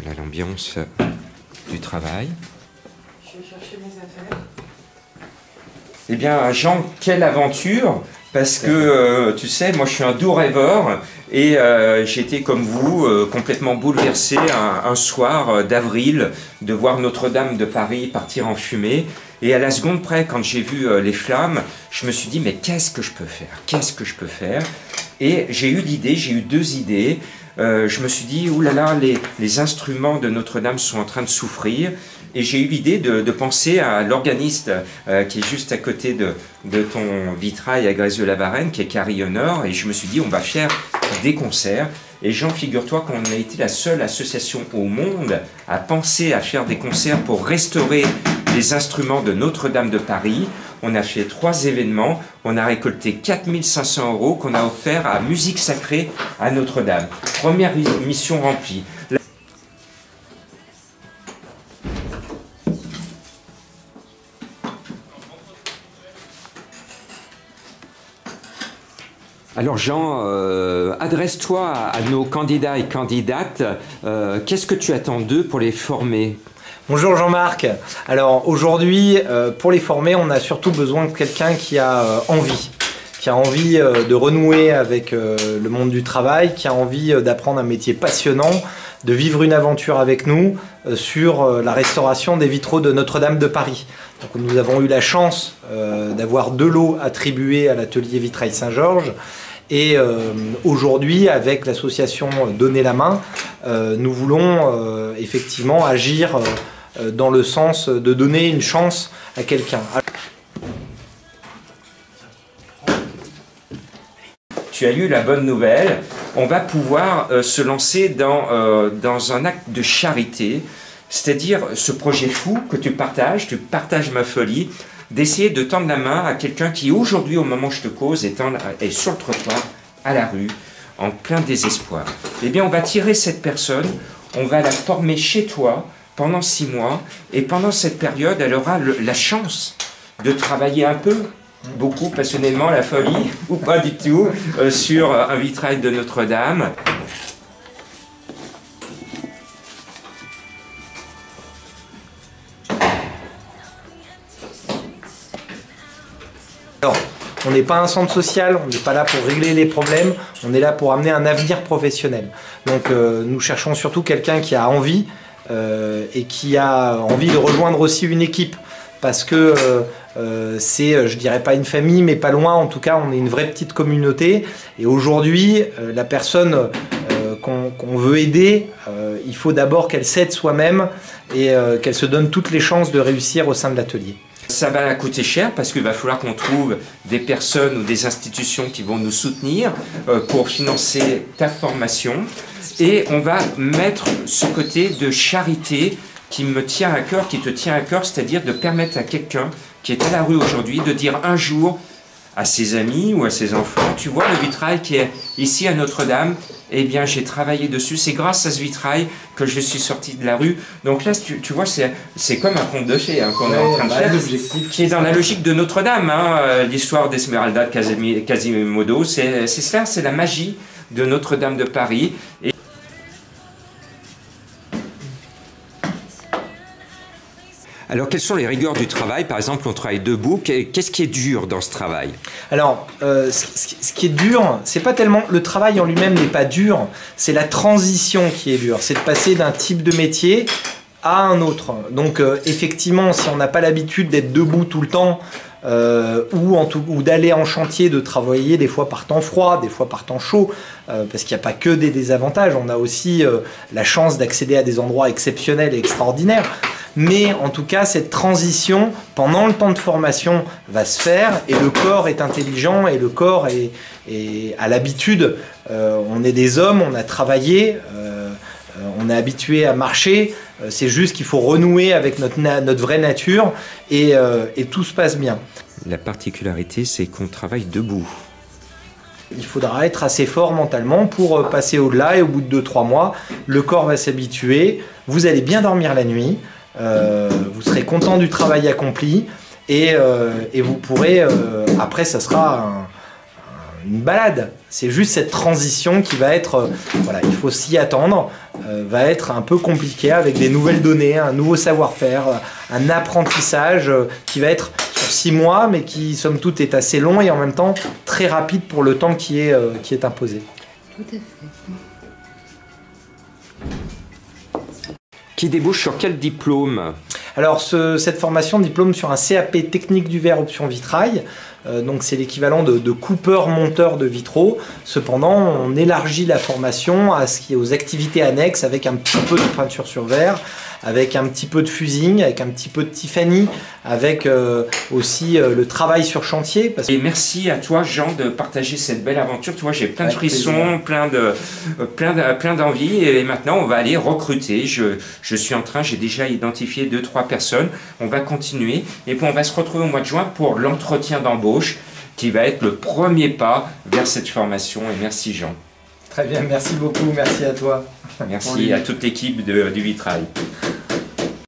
Voilà l'ambiance du travail. Je vais chercher mes affaires. Eh bien, Jean, quelle aventure! Parce que, tu sais, moi je suis un doux rêveur et j'ai été comme vous complètement bouleversé un soir d'avril de voir Notre-Dame de Paris partir en fumée. Et à la seconde près, quand j'ai vu les flammes, je me suis dit, mais qu'est-ce que je peux faire? Qu'est-ce que je peux faire? Et j'ai eu l'idée, j'ai eu deux idées. Je me suis dit, oulala, les instruments de Notre-Dame sont en train de souffrir. Et j'ai eu l'idée de penser à l'organiste qui est juste à côté de ton vitrail à Grèce-de-la-Varenne, qui est carillonneur. Et je me suis dit, on va faire des concerts. Et Jean, figure-toi qu'on a été la seule association au monde à penser à faire des concerts pour restaurer les instruments de Notre-Dame de Paris. On a fait 3 événements, on a récolté 4 500 € qu'on a offert à Musique Sacrée à Notre-Dame. Première mission remplie. Alors Jean, adresse-toi à nos candidats et candidates. Qu'est-ce que tu attends d'eux pour les former ? Bonjour Jean-Marc. Alors aujourd'hui, pour les former, on a surtout besoin de quelqu'un qui a envie de renouer avec le monde du travail, qui a envie d'apprendre un métier passionnant, de vivre une aventure avec nous sur la restauration des vitraux de Notre-Dame de Paris. Donc, nous avons eu la chance d'avoir 2 lots attribués à l'atelier Vitrail Saint-Georges. Et aujourd'hui, avec l'association Donner la main, nous voulons effectivement agir dans le sens de donner une chance à quelqu'un. Tu as eu la bonne nouvelle, on va pouvoir se lancer dans un acte de charité, c'est-à-dire ce projet fou que tu partages ma folie, d'essayer de tendre la main à quelqu'un qui aujourd'hui, au moment où je te cause, est sur le trottoir, à la rue, en plein désespoir. Eh bien, on va tirer cette personne, on va la former chez toi pendant 6 mois, et pendant cette période, elle aura la chance de travailler un peu, beaucoup passionnément, la folie, ou pas du tout, sur un vitrail de Notre-Dame. Alors, on n'est pas un centre social, on n'est pas là pour régler les problèmes, on est là pour amener un avenir professionnel. Donc nous cherchons surtout quelqu'un qui a envie et qui a envie de rejoindre aussi une équipe. Parce que c'est, je dirais pas une famille, mais pas loin, en tout cas on est une vraie petite communauté. Et aujourd'hui, la personne qu'on veut aider, il faut d'abord qu'elle s'aide soi-même et qu'elle se donne toutes les chances de réussir au sein de l'atelier. Ça va coûter cher parce qu'il va falloir qu'on trouve des personnes ou des institutions qui vont nous soutenir pour financer ta formation. Et on va mettre ce côté de charité qui me tient à cœur, qui te tient à cœur, c'est-à-dire de permettre à quelqu'un qui est à la rue aujourd'hui de dire un jour à ses amis ou à ses enfants, tu vois le vitrail qui est ici à Notre-Dame, eh bien j'ai travaillé dessus, c'est grâce à ce vitrail que je suis sorti de la rue. Donc là, tu vois, c'est comme un conte de fées qu'on est en train de faire, qui est dans la logique de Notre-Dame, l'histoire d'Esmeralda de Quasimodo, c'est cela, c'est la magie de Notre-Dame de Paris. Alors, quelles sont les rigueurs du travail? Par exemple, on travaille debout. Qu'est-ce qui est dur dans ce travail? Alors, ce qui est dur, c'est pas tellement le travail en lui-même n'est pas dur, c'est la transition qui est dure. C'est de passer d'un type de métier à un autre. Donc, effectivement, si on n'a pas l'habitude d'être debout tout le temps, ou d'aller en chantier, de travailler des fois par temps froid, des fois par temps chaud, parce qu'il n'y a pas que des désavantages. On a aussi la chance d'accéder à des endroits exceptionnels et extraordinaires. Mais en tout cas, cette transition, pendant le temps de formation, va se faire et le corps est intelligent et le corps a l'habitude. On est des hommes, on a travaillé, on est habitué à marcher. C'est juste qu'il faut renouer avec notre vraie nature et tout se passe bien. La particularité, c'est qu'on travaille debout. Il faudra être assez fort mentalement pour passer au-delà et au bout de 2-3 mois, le corps va s'habituer. Vous allez bien dormir la nuit. Vous serez content du travail accompli et vous pourrez, après ça sera une balade. C'est juste cette transition qui va être, voilà, il faut s'y attendre, va être un peu compliquée avec des nouvelles données, un nouveau savoir-faire, un apprentissage qui va être sur 6 mois, mais qui, somme toute, est assez long et en même temps très rapide pour le temps qui est imposé. Tout à fait. Qui débouche sur quel diplôme? Alors cette formation diplôme sur un CAP technique du verre option vitrail, donc c'est l'équivalent de coupeur-monteur de vitraux. Cependant, on élargit la formation à ce qui est aux activités annexes avec un petit peu de peinture sur verre, avec un petit peu de fusing, avec un petit peu de Tiffany, avec aussi le travail sur chantier. Et merci à toi Jean de partager cette belle aventure. Tu vois, j'ai plein de frissons, plein d'envie et maintenant on va aller recruter. Je suis en train, j'ai déjà identifié 2-3 personnes. On va continuer et puis on va se retrouver au mois de juin pour l'entretien d'embauche qui va être le premier pas vers cette formation. Et merci Jean. Très bien, merci beaucoup, merci à toi. Merci à toute l'équipe du Vitrail.